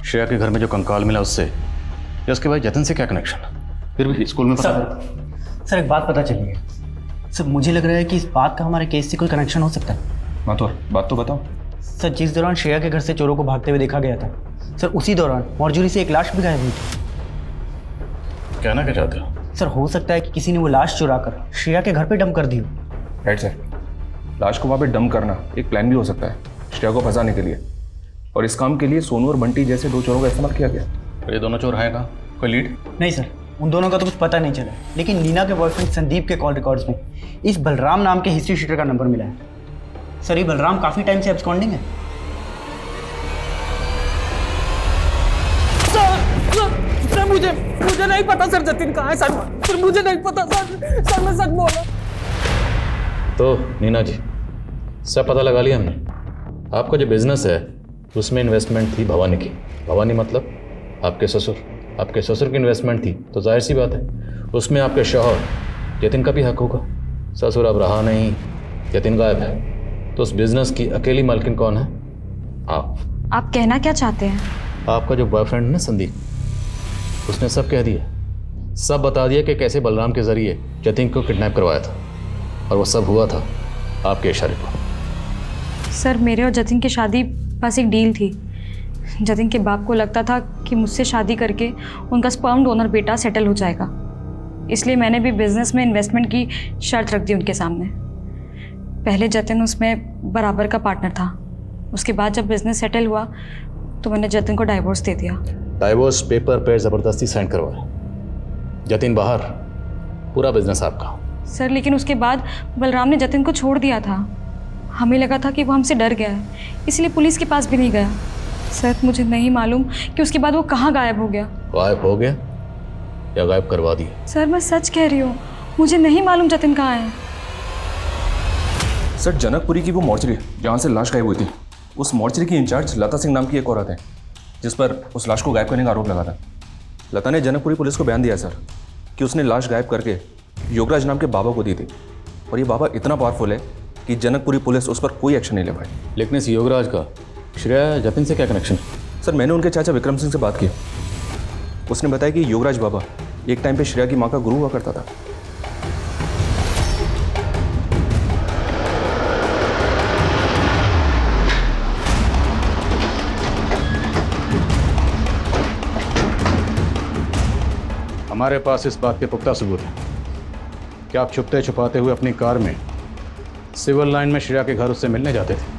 श्रेया के घर में जो कंकाल मिला उससे या उसके बाद जतिन से क्या कनेक्शन? फिर भी स्कूल में सर एक बात पता चली है सर, मुझे लग रहा है कि इस बात का हमारे केस से कोई कनेक्शन हो सकता है। माथुर बात तो बताओ। सर जिस दौरान श्रेया के घर से चोरों को भागते हुए देखा गया था सर, उसी दौरान मॉर्चुरी से एक लाश भी गायब हुई थी। कहना क्या चाहते हो? सर हो सकता है कि किसी ने वो लाश चुरा कर श्रेया के घर पे डंप कर दी हो। राइट सर, लाश को वहाँ पे डंप करना एक प्लान भी हो सकता है श्रेया को फंसाने के लिए, और इस काम के लिए सोनू और बंटी जैसे दो चोरों का इस्तेमाल किया गया। ये दोनों चोर हैं कहाँ? कोई लीड? नहीं सर, उन दोनों का तो कुछ पता नहीं चला, लेकिन नीना के बॉयफ्रेंड संदीप के कॉल रिकॉर्ड्स में इस बलराम नाम के हिस्ट्री शीटर का नंबर मिला है। सर ये बलराम काफ़ी टाइम से एब्सकॉन्डिंग है। सर मुझे नहीं पता सर जतिन कहाँ है सर मुझे नहीं पता सर मैं सच बोला। तो नीना जी सब पता लगा लिया हमने। आपका जो बिजनेस है उसमें इन्वेस्टमेंट थी भवानी की। भवानी मतलब आपके ससुर। आपके ससुर की इन्वेस्टमेंट थी तो जाहिर सी बात है उसमें आपके शौहर जतिन का भी हक होगा। ससुर अब रहा नहीं, जतिन गायब है, तो उस बिजनेस की अकेली मालकिन कौन है? आप कहना क्या चाहते हैं? आपका जो बॉयफ्रेंड है ना संदीप, उसने सब कह दिया, सब बता दिया कि कैसे बलराम के जरिए जतिन को किडनैप करवाया था, और वो सब हुआ था आपके इशारे पर। सर मेरे और जतिन की शादी बस एक डील थी। जतिन के बाप को लगता था कि मुझसे शादी करके उनका स्पर्म डोनर बेटा सेटल हो जाएगा, इसलिए मैंने भी बिजनेस में इन्वेस्टमेंट की शर्त रख दी उनके सामने। पहले जतिन उसमें बराबर का पार्टनर था, उसके बाद जब बिजनेस सेटल हुआ तो मैंने जतिन को डाइवोर्स दे दिया। डाइवोर्स पेपर पे ज़बरदस्ती साइन करवाया, जतिन बाहर, पूरा बिजनेस आपका। सर लेकिन उसके बाद बलराम ने जतिन को छोड़ दिया था। हमें लगा था कि वो हमसे डर गया है, इसलिए पुलिस के पास भी नहीं गया। सर मुझे नहीं मालूम कि उसके बाद वो कहाँ गायब हो गया। गायब हो गया या गायब करवा दिया? सर मैं सच कह रही हूँ, मुझे नहीं मालूम जतिन कहाँ है। सर जनकपुरी की वो मॉर्चरी जहाँ से लाश गायब हुई थी, उस मॉर्चरी की इंचार्ज लता सिंह नाम की एक औरत है जिस पर उस लाश को गायब करने का आरोप लगा था। लता ने जनकपुरी पुलिस को बयान दिया सर कि उसने लाश गायब करके योगराज नाम के बाबा को दी थी, और ये बाबा इतना पावरफुल है कि जनकपुरी पुलिस उस पर कोई एक्शन नहीं ले पाई। लेकिन इस योगराज का श्रेया जतिन से क्या कनेक्शन? सर मैंने उनके चाचा विक्रम सिंह से बात की, उसने बताया कि योगराज बाबा एक टाइम पे श्रेया की माँ का गुरु हुआ करता था। हमारे पास इस बात के पुख्ता सबूत हैं कि आप छुपते छुपाते हुए अपनी कार में सिविल लाइन में श्रेया के घर उससे मिलने जाते थे।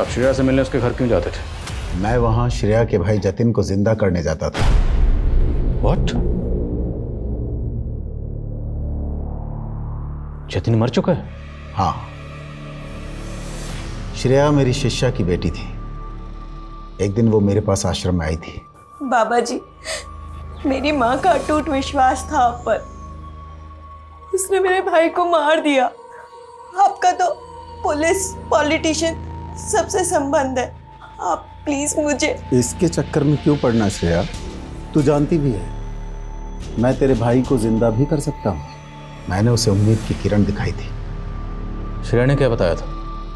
आप श्रेया से मिलने उसके घर क्यों जाते थे? मैं वहां श्रेया के भाई जतिन को जिंदा करने जाता था। What? जतिन मर चुका है? हाँ, श्रेया मेरी शिष्या की बेटी थी। एक दिन वो मेरे पास आश्रम में आई थी। बाबा जी, मेरी माँ का अटूट विश्वास था आप पर। उसने मेरे भाई को मार दिया। आपका तो पुलिस, पॉलिटिशियन सबसे संबंध है। आप प्लीज मुझे। इसके चक्कर में क्यों पड़ना श्रेया? तू जानती भी है मैं तेरे भाई को जिंदा भी कर सकता हूँ। मैंने उसे उम्मीद की किरण दिखाई थी। श्रेया ने क्या बताया था?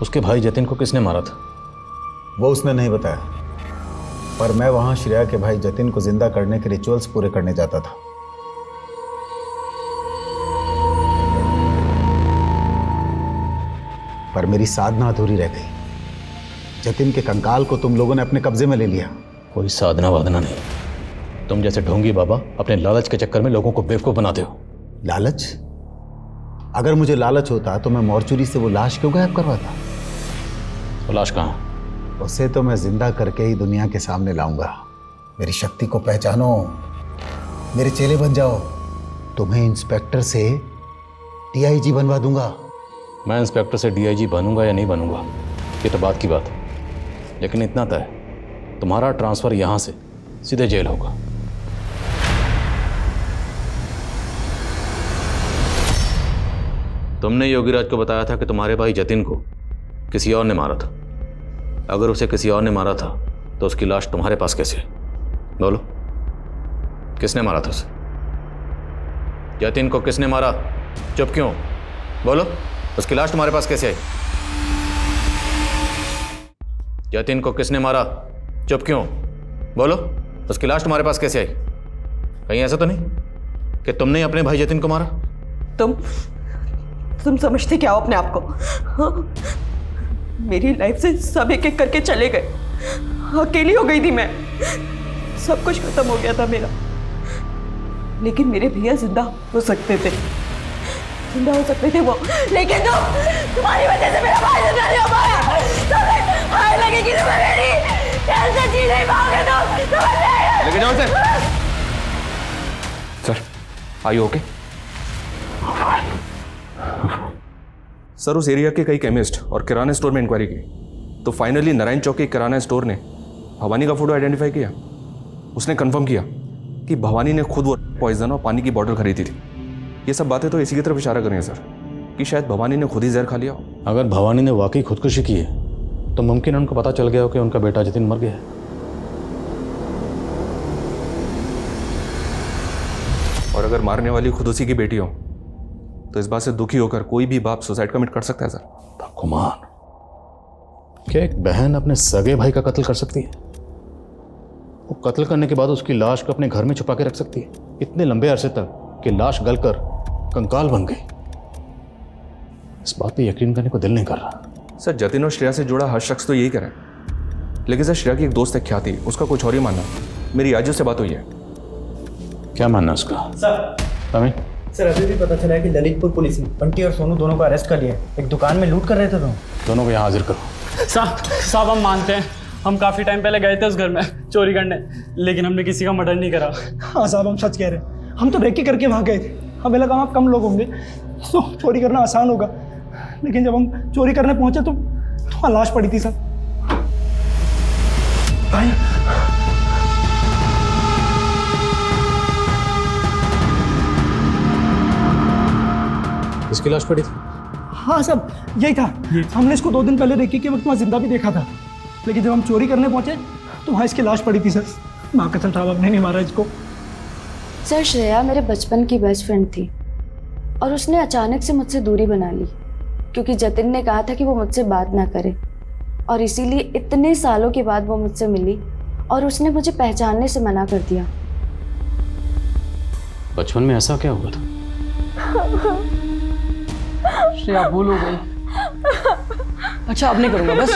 उसके भाई जतिन को किसने मारा था? वो उसने नहीं बताया, पर मैं वहां श्रेया के भाई जतिन को जिंदा करने के रिचुअल्स पूरे करने जाता था। पर मेरी साधना अधूरी रह गई। जतिन के कंकाल को तुम लोगों ने अपने कब्जे में ले लिया। कोई साधना वादना नहीं। तुम जैसे ढोंगी बाबा अपने लालच के चक्कर में लोगों को बेवकूफ बनाते हो। लालच? अगर मुझे लालच होता तो मैं मॉर्चुरी से वो लाश क्यों गायब करवाता? वो लाश कहाँ? उसे तो मैं जिंदा करके ही दुनिया के सामने लाऊंगा। मेरी शक्ति को पहचानो, मेरे चेले बन जाओ। तुम्हें इंस्पेक्टर से डीआईजी बनवा दूंगा। मैं इंस्पेक्टर से डीआईजी बनूंगा या नहीं बनूंगा ये तो बात की बात है, लेकिन इतना तय, तुम्हारा ट्रांसफर यहां से सीधे जेल होगा। तुमने योगीराज को बताया था कि तुम्हारे भाई जतिन को किसी और ने मारा था। अगर उसे किसी और ने मारा था तो उसकी लाश तुम्हारे पास कैसे है? बोलो, किसने मारा था उसे? जतिन को किसने मारा? चुप क्यों? बोलो, उसकी लाश तुम्हारे पास कैसे आई? जतिन को किसने मारा? चुप क्यों? बोलो, उसकी लाश तुम्हारे पास कैसे आई? कहीं ऐसा तो नहीं कि तुमने ही अपने भाई जतिन को मारा? तुम समझते क्या हो अपने आप को? हाँ? मेरी लाइफ से सब एक एक करके चले गए। अकेली हो गई थी मैं। सब कुछ खत्म हो गया था मेरा। लेकिन मेरे भैया जिंदा हो सकते थे। जिंदा हो सकते थे वो, लेकिन तुम्हारी वजह से मेरा भाई जिंदा नहीं हो पाया। तुम्हें हाय लगेगी तुम्हें मेरी। कैसे जी नहीं पाओगे तुम? लेके जाओ इसे। Sir, are you okay? Sir, उस एरिया के कई केमिस्ट और किराना स्टोर में इंक्वायरी की तो फाइनली नारायण चौक के किराना स्टोर ने भवानी का फोटो आइडेंटिफाई किया। उसने कंफर्म किया कि भवानी ने खुद वो पॉइजन और पानी की बोतल खरीदी थी। ये सब बातें तो इसी की तरफ इशारा कर रही हैं सर कि शायद भवानी ने खुद ही जहर खा लिया हो। अगर भवानी ने वाकई खुदकुशी की है तो मुमकिन है उनको पता चल गया हो कि उनका बेटा जतिन मर गया है। और अगर मारने वाली खुद उसी की बेटी हो तो इस बात से दुखी होकर कोई भी बाप सुसाइड कमिट कर सकता है सर। भगवान, क्या एक बहन अपने सगे भाई का कत्ल कर सकती है? वो कत्ल करने के बाद उसकी लाश को अपने घर में छुपा के रख सकती है इतने लंबे अरसे तक कि लाश गलकर कंकाल बन गई। इस बात पे यकीन करने को दिल नहीं कर रहा। सर, जतिन और श्रेया से जुड़ा हर शख्स तो यही कह रहा है, लेकिन सर श्रेया की एक दोस्त है ख्याति, उसका कुछ और ही मानना। मेरी आज उससे बात हुई है। क्या मानना उसका? सर, अभी भी पता चला है कि ललितपुर पुलिस ने बंटी और सोनू दोनों को अरेस्ट कर लिया। एक दुकान में लूट कर रहे थे दोनों को यहाँ हाजिर करो। साहब, हम मानते हैं, हम काफी टाइम पहले गए थे उस घर में चोरी करने, लेकिन हमने किसी का मर्डर नहीं करा। हाँ साहब, हम सच कह रहे हैं। हम तो रेकी करके वहाँ गए थे। हमें लगा वहाँ कम लोग होंगे तो चोरी करना आसान होगा, लेकिन जब हम चोरी करने पहुंचे तो वहाँ लाश पड़ी थी सर। भाई, इसकी लाश पड़ी थी? हाँ सब यही था। हमने इसको 2 दिन पहले रेकी के वक्त वहाँ जिंदा भी देखा था, लेकिन जब हम चोरी करने पहुंचे तो वहाँ इसकी लाश पड़ी थी सर। माँ कसम साहब, आपने नहीं मारा इसको। सर, श्रेया मेरे बचपन की बेस्ट फ्रेंड थी और उसने अचानक से मुझसे दूरी बना ली क्योंकि जतिन ने कहा था कि वो मुझसे बात ना करे, और इसीलिए इतने सालों के बाद वो मुझसे मिली और उसने मुझे पहचानने से मना कर दिया। बचपन में ऐसा क्या हुआ था? श्रेया भूल हो गई। अच्छा, अब नहीं करूँगा बस।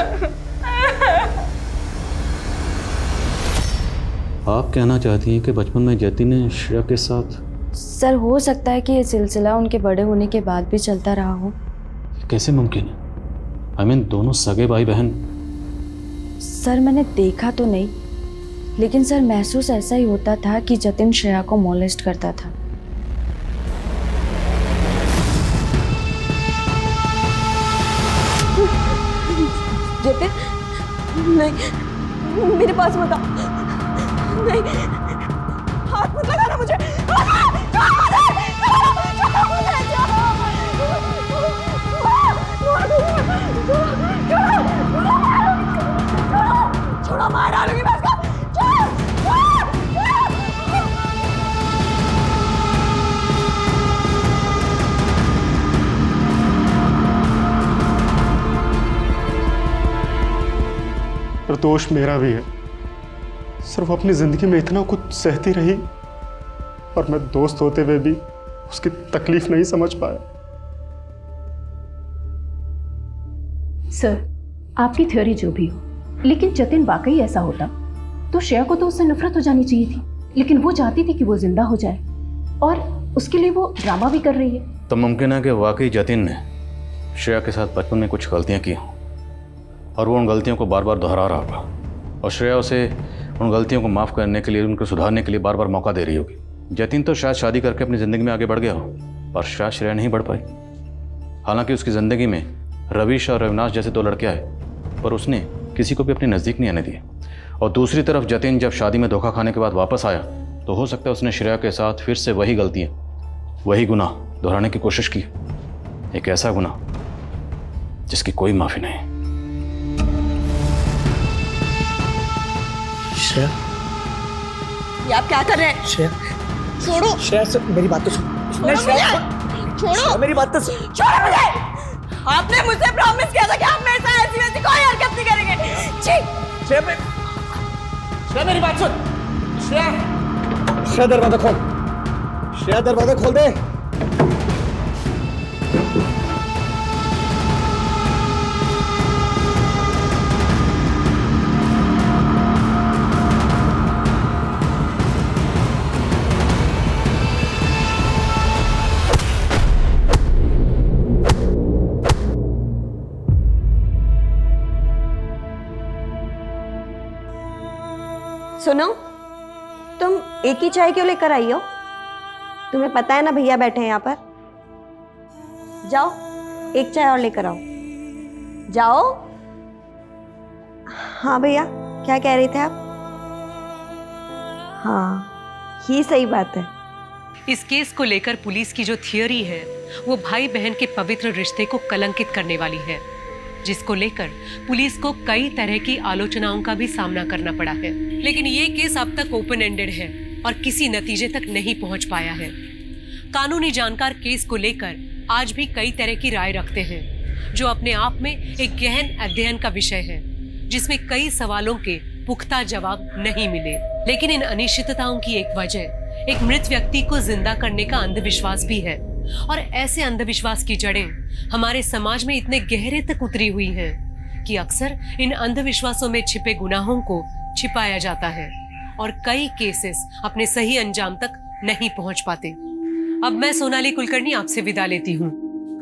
आप कहना चाहती हैं कि बचपन में जतिन ने श्रेया के साथ? सर, हो सकता है कि ये सिलसिला उनके बड़े होने के बाद भी चलता रहा हो। कैसे मुमकिन है? I mean, दोनों सगे भाई बहन। सर, मैंने देखा तो नहीं, लेकिन सर महसूस ऐसा ही होता था कि जतिन श्रेया को मोलेस्ट करता था। नहीं, मेरे पास मत आओ। नहीं, हाथ मत लगाना मुझे। छोड़ो, मार डालूंगी मैं इसको। दोष मेरा भी है। सिर्फ अपनी जिंदगी में इतना कुछ सहती रही और मैं दोस्त होते हुए भी उसकी तकलीफ नहीं समझ पाया। सर, आपकी थ्योरी जो भी हो, लेकिन जतिन वाकई ऐसा होता तो श्रेया को तो उससे नफरत हो जानी चाहिए थी, लेकिन वो चाहती थी कि वो जिंदा हो जाए और उसके लिए वो ड्रामा भी कर रही है। तो मुमकिन है कि वाकई जतिन ने श्रेया के साथ बचपन में कुछ गलतियां की और वो उन गलतियों को बार बार दोहरा रहा होगा और श्रेया उसे उन गलतियों को माफ़ करने के लिए, उनको सुधारने के लिए बार बार मौका दे रही होगी। जतिन तो शायद शादी करके अपनी ज़िंदगी में आगे बढ़ गया हो, पर शायद श्रेया नहीं बढ़ पाई। हालांकि उसकी ज़िंदगी में रविश और अविनाश जैसे दो लड़के आए, पर उसने किसी को भी अपने नज़दीक नहीं आने दिए। और दूसरी तरफ जतिन जब शादी में धोखा खाने के बाद वापस आया तो हो सकता है उसने श्रेया के साथ फिर से वही गलतियाँ, वही गुनाह दोहराने की कोशिश की। एक ऐसा गुनाह जिसकी कोई माफ़ी नहीं। श्रेया, ये आप क्या कर रहे हैं? श्रेया, छोड़ो। श्रेया, मेरी बात तो सुन। छोड़ो मुझे। छोड़ो, मेरी बात तो सुन। छोड़ो मुझे। आपने मुझसे प्रॉमिस किया था कि आप मेरे साथ ऐसी वैसी कोई हरकत नहीं करेंगे। छी। श्रेया, मेरी बात सुन। श्रेया, दरवाजा खोल। श्रेया, दरवाजा खोल दे। सुनो, तुम एक ही चाय क्यों लेकर आई हो? तुम्हें पता है ना भैया बैठे हैं यहाँ पर। जाओ, एक चाय और लेकर आओ। जाओ। हाँ भैया, क्या कह रहे थे आप? हाँ, ही सही बात है। इस केस को लेकर पुलिस की जो थियरी है वो भाई बहन के पवित्र रिश्ते को कलंकित करने वाली है, जिसको लेकर पुलिस को कई तरह की आलोचनाओं का भी सामना करना पड़ा है। लेकिन ये केस अब तक ओपन एंडेड है और किसी नतीजे तक नहीं पहुंच पाया है। कानूनी जानकार केस को लेकर आज भी कई तरह की राय रखते हैं, जो अपने आप में एक गहन अध्ययन का विषय है, जिसमें कई सवालों के पुख्ता जवाब नहीं मिले। लेकिन इन अनिश्चितताओं की एक वजह एक मृत व्यक्ति को जिंदा करने का अंधविश्वास भी है, और ऐसे अंधविश्वास की जड़ें हमारे समाज में इतने गहरे तक उतरी हुई हैं कि अक्सर इन अंधविश्वासों में छिपे गुनाहों को छिपाया जाता है और कई केसेस अपने सही अंजाम तक नहीं पहुंच पाते। अब मैं सोनाली कुलकर्णी आपसे विदा लेती हूँ।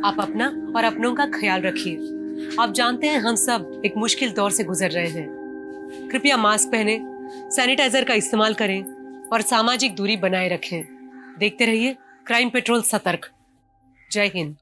आप अपना और अपनों का ख्याल रखिए। आप जानते हैं हम सब एक मुश्किल दौर से गुजर रहे हैं। कृपया मास्क पहने, सैनिटाइजर का इस्तेमाल करें और सामाजिक दूरी बनाए रखें। देखते रहिए क्राइम पेट्रोल सतर्क। जय हिंद।